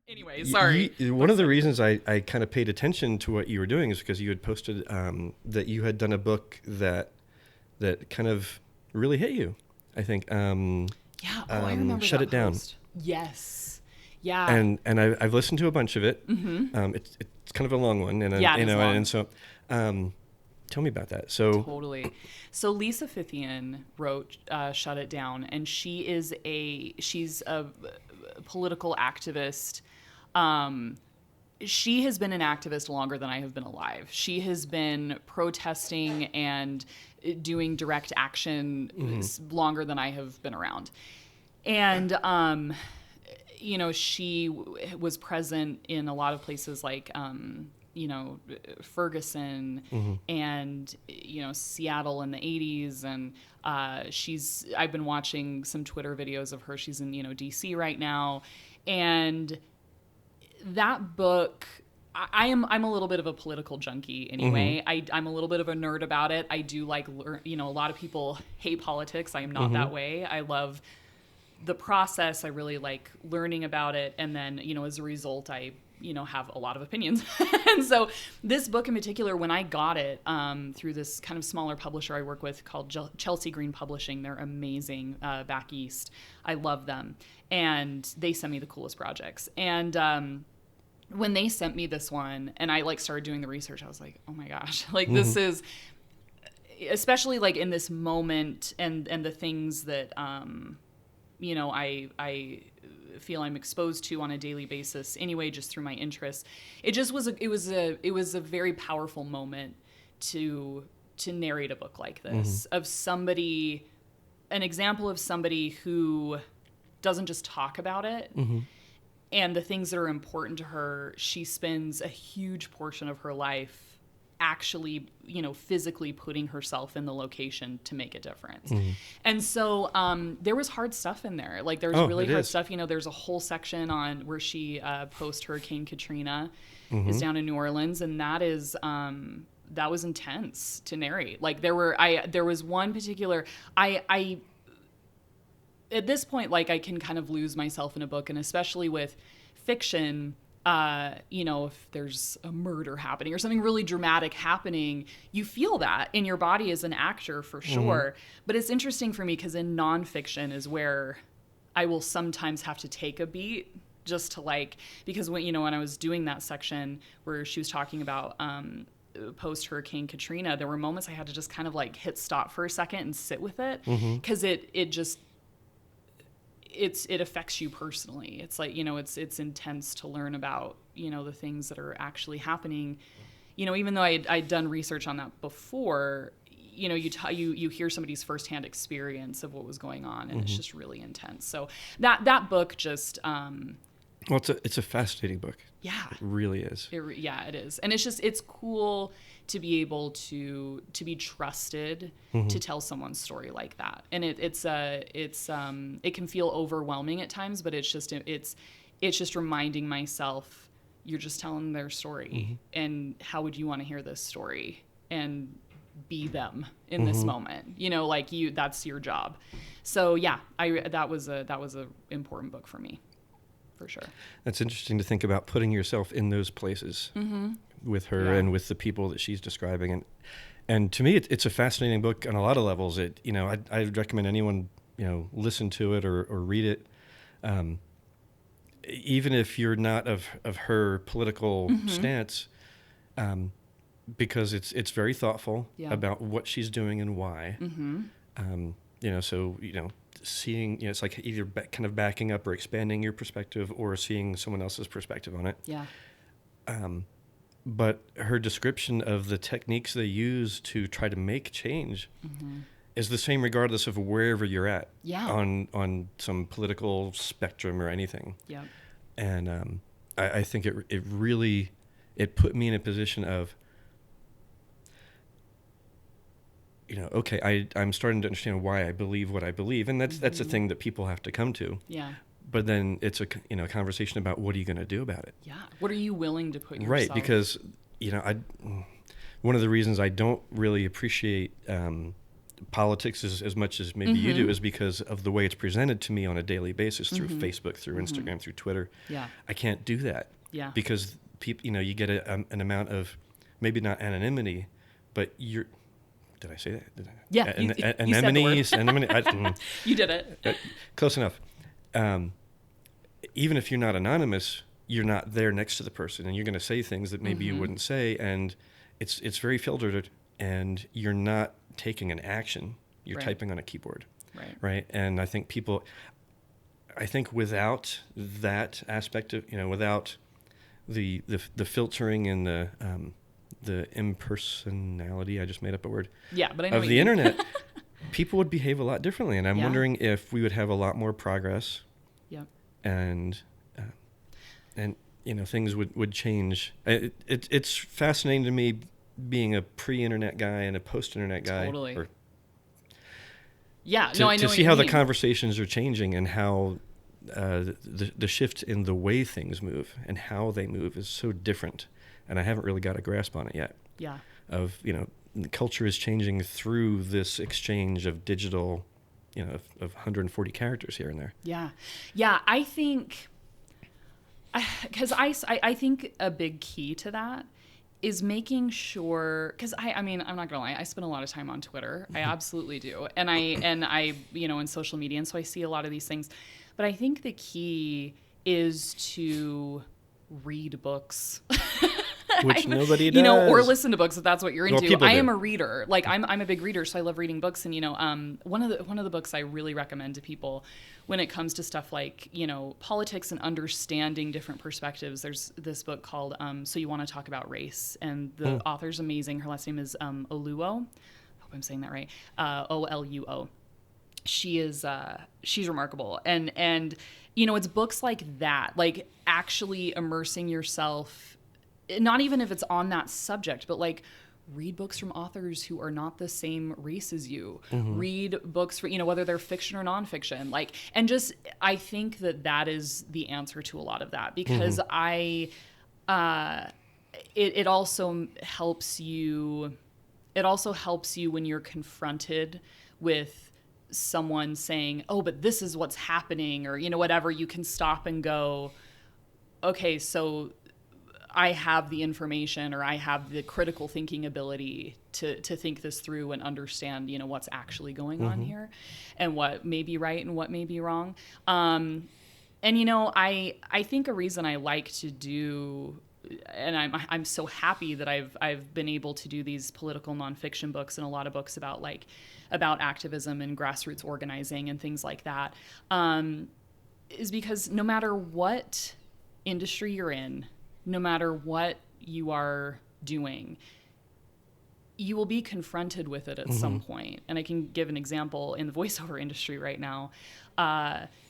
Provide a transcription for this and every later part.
Anyway, sorry. One of the reasons I kind of paid attention to what you were doing is because you had posted that you had done a book that kind of really hit you. I think Yeah. Oh, I remember Shut that It Down. post. Yes. Yeah. And I've listened to a bunch of it. It's kind of a long one, and Yeah, it you is know, long. and so tell me about that. So Totally. So Lisa Fithian wrote "Shut It Down," and she's a political activist. She has been an activist longer than I have been alive. She has been protesting and doing direct action longer than I have been around. And she was present in a lot of places like, Ferguson and, Seattle in the 80s. And I've been watching some Twitter videos of her. She's in, DC right now. And that book, I'm a little bit of a political junkie anyway. I'm a little bit of a nerd about it. I do like, a lot of people hate politics. I am not that way. I love the process. I really like learning about it. And then, as a result, I, have a lot of opinions. And so this book in particular, when I got it through this kind of smaller publisher I work with called Chelsea Green Publishing, they're amazing back east. I love them. And they send me the coolest projects. And when they sent me this one and I started doing the research, I was like, oh my gosh, this is, especially in this moment and the things that, I feel I'm exposed to on a daily basis anyway, just through my interests. It just was it was a very powerful moment to narrate a book like this of somebody, an example of somebody who doesn't just talk about it and the things that are important to her. She spends a huge portion of her life actually, physically putting herself in the location to make a difference. And so there was hard stuff in there. There's really hard stuff. There's a whole section on where she post Hurricane Katrina is down in New Orleans, and that is that was intense to narrate. There was one particular I at this point, I can kind of lose myself in a book, and especially with fiction, if there's a murder happening or something really dramatic happening, you feel that in your body as an actor for sure. But it's interesting for me because in nonfiction is where I will sometimes have to take a beat just to because when I was doing that section where she was talking about post Hurricane Katrina, there were moments I had to just kind of hit stop for a second and sit with it because it just it affects you personally. It's it's intense to learn about, the things that are actually happening. Even though I'd done research on that before, you hear somebody's firsthand experience of what was going on, and it's just really intense. So that book just, well, it's a fascinating book. yeah, It really is. It is. And it's cool to be able to be trusted to tell someone's story like that. And it can feel overwhelming at times, but it's just reminding myself, you're just telling their story, and how would you want to hear this story and be them in this moment? That's your job. So yeah, that was a important book for me. For sure. That's interesting to think about putting yourself in those places with her and with the people that she's describing. And to me, it's a fascinating book on a lot of levels. I'd recommend anyone, listen to it or read it. Even if you're not of her political stance, because it's very thoughtful about what she's doing and why. Seeing, it's like either kind of backing up or expanding your perspective or seeing someone else's perspective on it. Yeah. But her description of the techniques they use to try to make change is the same regardless of wherever you're at on some political spectrum or anything. Yeah. And I think it really put me in a position of, okay, I'm starting to understand why I believe what I believe, and that's a thing that people have to come to. Yeah. But then it's a conversation about what are you going to do about it? Yeah. What are you willing to put yourself? Right, because one of the reasons I don't really appreciate politics as much as maybe you do is because of the way it's presented to me on a daily basis through Facebook, through Instagram, through Twitter. Yeah. I can't do that. Yeah. Because people, you get an amount of maybe not anonymity, but you're. Did I say that? Yeah. You Anemone. said the word. You did it. Close enough. Even if you're not anonymous, you're not there next to the person, and you're going to say things that maybe you wouldn't say, and it's very filtered, and you're not taking an action. You're typing on a keyboard, right? And I think without that aspect of, without the filtering and the impersonality, I just made up a word. Yeah, but I know of the internet, people would behave a lot differently, and I'm wondering if we would have a lot more progress. Yep. And things would change. It's fascinating to me, being a pre-internet guy and a post-internet guy. Totally. I know to see what how you the mean. conversations are changing, and how the shift in the way things move and how they move is so different, and I haven't really got a grasp on it yet. Yeah. Of the culture is changing through this exchange of digital, of 140 characters here and there. Yeah. I think, because I think a big key to that is making sure, because I mean, I'm not gonna lie, I spend a lot of time on Twitter. I absolutely do. And I in social media, and so I see a lot of these things. But I think the key is to read books. Which nobody does. Or listen to books if that's what you're into. Well, I am a reader. Like I'm a big reader, so I love reading books. And one of the books I really recommend to people when it comes to stuff like politics and understanding different perspectives. There's this book called So You Want to Talk About Race, and the author's amazing. Her last name is Oluo. I hope I'm saying that right. Oluo. She's remarkable, and it's books like that, like actually immersing yourself. Not even if it's on that subject, but like read books from authors who are not the same race as you. Read books for, whether they're fiction or nonfiction. Like, and just, I think that is the answer to a lot of that, because it also helps you. It also helps you when you're confronted with someone saying, oh, but this is what's happening, or, whatever. You can stop and go, okay, so I have the information, or I have the critical thinking ability to think this through and understand, what's actually going on here, and what may be right and what may be wrong. And I think a reason I like to do, and I'm so happy that I've been able to do these political nonfiction books and a lot of books about activism and grassroots organizing and things like that, is because no matter what industry you're in, no matter what you are doing, you will be confronted with it at some point. And I can give an example in the voiceover industry right now.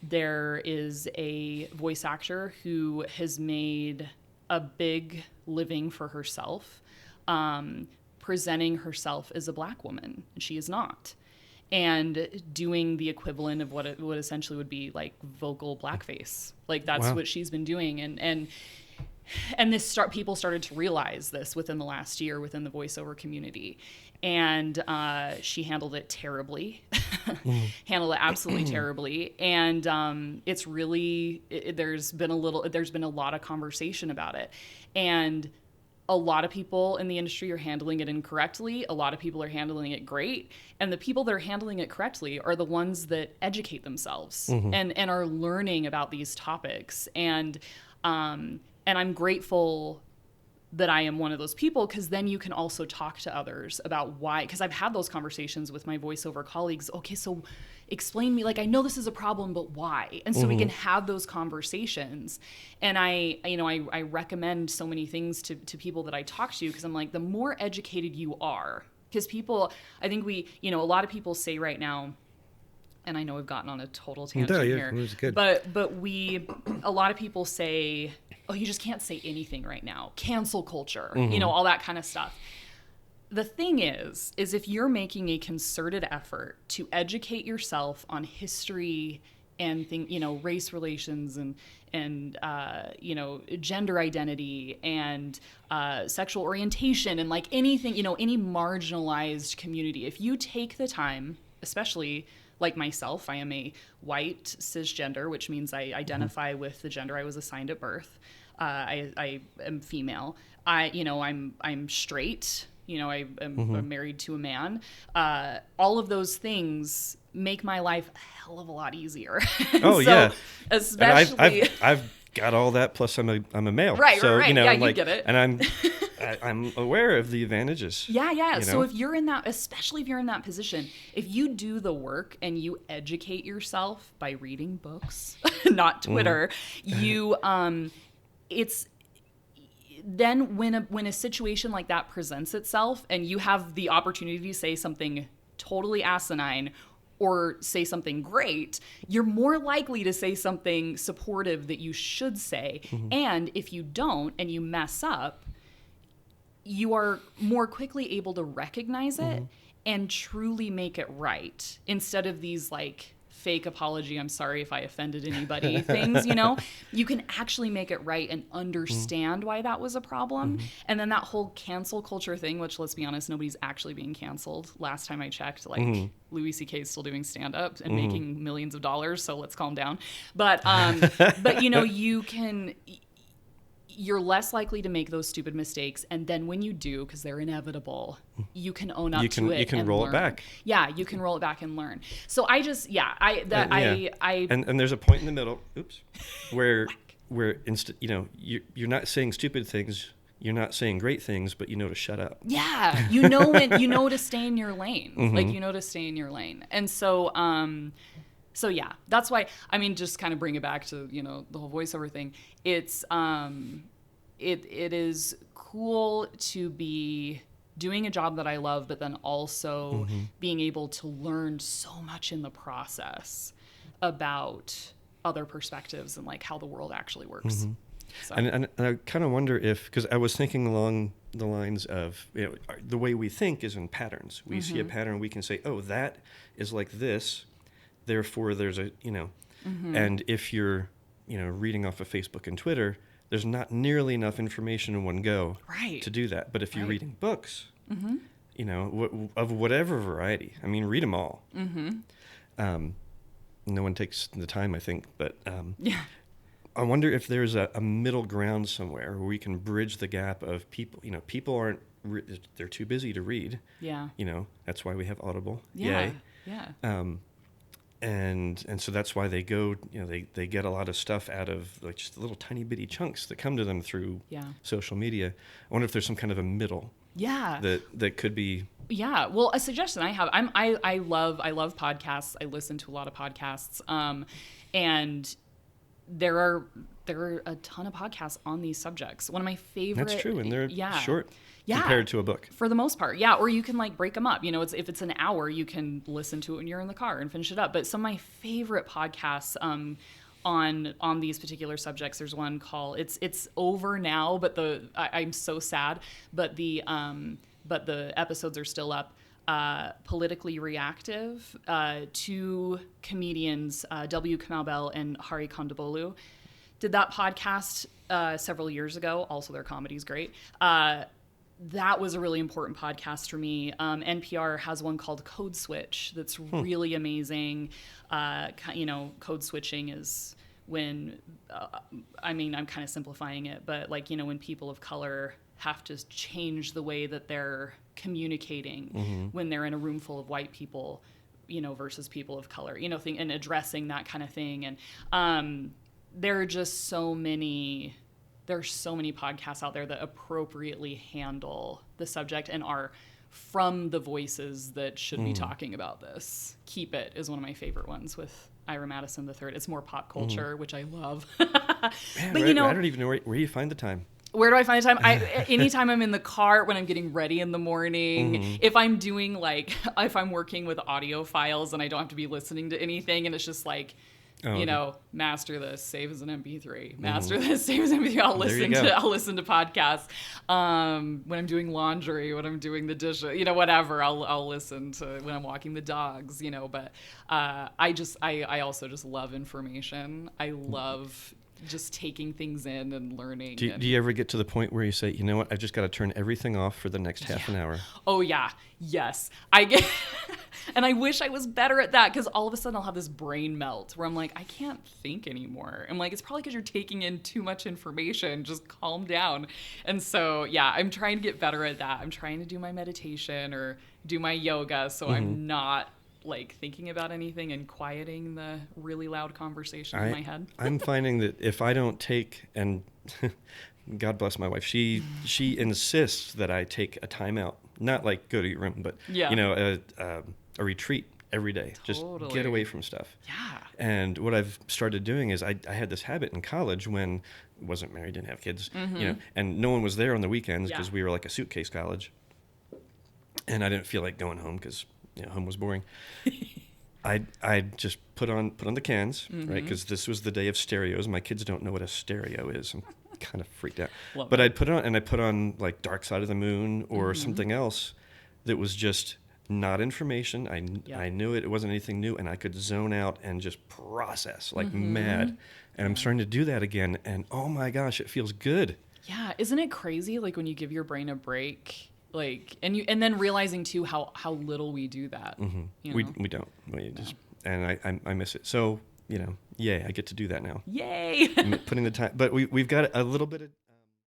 There is a voice actor who has made a big living for herself, presenting herself as a Black woman. She is not. And doing the equivalent of what essentially would be like vocal blackface. Like that's what she's been doing. And people started to realize this within the last year within the voiceover community. And she handled it terribly, handled it absolutely terribly. And it's really, there's been a lot of conversation about it. And a lot of people in the industry are handling it incorrectly. A lot of people are handling it great. And the people that are handling it correctly are the ones that educate themselves and are learning about these topics. And I'm grateful that I am one of those people, because then you can also talk to others about why, because I've had those conversations with my voiceover colleagues. Okay, so explain me, like, I know this is a problem, but why? And so we can have those conversations. And I recommend so many things to people that I talk to, because I'm like, the more educated you are, because people, I think a lot of people say right now, and I know we've gotten on a total tangent here, it was good. but a lot of people say, oh, you just can't say anything right now. Cancel culture, all that kind of stuff. The thing is if you're making a concerted effort to educate yourself on history race relations and gender identity and sexual orientation and like anything, any marginalized community. If you take the time, especially like myself, I am a white cisgender, which means I identify with the gender I was assigned at birth. I am female. I'm straight. I'm married to a man. All of those things make my life a hell of a lot easier. Oh, yeah. Especially, and I've got all that. Plus, I'm a male. Right. So, right. Yeah, you get it. And I'm aware of the advantages. Yeah. So if you're in that, especially if you're in that position, if you do the work and you educate yourself by reading books, not Twitter, it's then when a situation like that presents itself and you have the opportunity to say something totally asinine or say something great, you're more likely to say something supportive that you should say. And if you don't and you mess up, you are more quickly able to recognize it and truly make it right, instead of these like fake apology, I'm sorry if I offended anybody things, you can actually make it right and understand why that was a problem. And then that whole cancel culture thing, which, let's be honest, nobody's actually being canceled. Last time I checked, Louis C.K. is still doing stand-up and making millions of dollars, so let's calm down. But you're less likely to make those stupid mistakes, and then when you do, because they're inevitable, you can own up to it. You can roll it back. Yeah, you can roll it back and learn. So I just, and there's a point in the middle, where instead, you're not saying stupid things, you're not saying great things, but you know to shut up. Yeah, you know to stay in your lane, to stay in your lane, and so. So yeah, that's why, just kind of bring it back to, the whole voiceover thing. It's, it is cool to be doing a job that I love, but then also being able to learn so much in the process about other perspectives and like how the world actually works. So. And I kind of wonder if, because I was thinking along the lines of, the way we think is in patterns. We see a pattern, we can say, oh, that is like this. Therefore, there's a, and if you're, reading off of Facebook and Twitter, there's not nearly enough information in one go to do that. But if you're reading books, of whatever variety, read them all. No one takes the time, I think, but I wonder if there's a middle ground somewhere where we can bridge the gap of people. People aren't, they're too busy to read. Yeah. That's why we have Audible. Yeah. Yay. Yeah. And so that's why they go, they get a lot of stuff out of like just little tiny bitty chunks that come to them through social media. I wonder if there's some kind of a middle. Yeah. That could be. Yeah. Well, a suggestion I have, I love podcasts. I listen to a lot of podcasts. And there are a ton of podcasts on these subjects. One of my favorite. That's true. And they're short. Yeah, compared to a book. For the most part, yeah. Or you can like break them up. If it's an hour, you can listen to it when you're in the car and finish it up. But some of my favorite podcasts on these particular subjects, there's one called it's over now, but I'm so sad, but the episodes are still up. Politically Reactive. Two comedians, W. Kamau Bell and Hari Kondabolu, did that podcast several years ago. Also, their comedy's great. That was a really important podcast for me. NPR has one called Code Switch that's really amazing. Code switching is when, I'm kind of simplifying it, but when people of color have to change the way that they're communicating when they're in a room full of white people, versus people of color, and addressing that kind of thing. And there are just so many podcasts out there that appropriately handle the subject and are from the voices that should be talking about this. Keep It is one of my favorite ones with Ira Madison III. It's more pop culture, which I love. Man, but I don't even know where you find the time. Where do I find the time? Anytime I'm in the car, when I'm getting ready in the morning, if I'm doing if I'm working with audio files and I don't have to be listening to anything and it's just like Oh, okay. Master this, save as an MP3. Master this, save as an MP3. I'll listen to podcasts when I'm doing laundry, when I'm doing the dishes, whatever. I'll listen to when I'm walking the dogs, But I also just love information. I love just taking things in and learning. Do you ever get to the point where you say, you know what, I've just got to turn everything off for the next half an hour? Oh yeah, yes. I get, and I wish I was better at that, because all of a sudden I'll have this brain melt where I'm like, I can't think anymore. I'm like, it's probably because you're taking in too much information. Just calm down. And so yeah, I'm trying to get better at that. I'm trying to do my meditation or do my yoga, so I'm not like thinking about anything and quieting the really loud conversation in my head. I'm finding that if I don't take, and God bless my wife, she insists that I take a timeout, not like go to your room, but a retreat every day. Just get away from stuff. Yeah. And what I've started doing is I had this habit in college when I wasn't married, didn't have kids, and no one was there on the weekends because we were like a suitcase college, and I didn't feel like going home because home was boring. I'd just put on the cans, right? Because this was the day of stereos. My kids don't know what a stereo is. I'm kind of freaked out. But I'd put on like Dark Side of the Moon or something else that was just not information. I knew it wasn't anything new, and I could zone out and just process like mad. And I'm starting to do that again, and oh my gosh, it feels good. Yeah, isn't it crazy? Like when you give your brain a break. And then realizing too how little we do that. We don't. I miss it. So yay, I get to do that now. Yay! Putting the time, but we've got a little bit of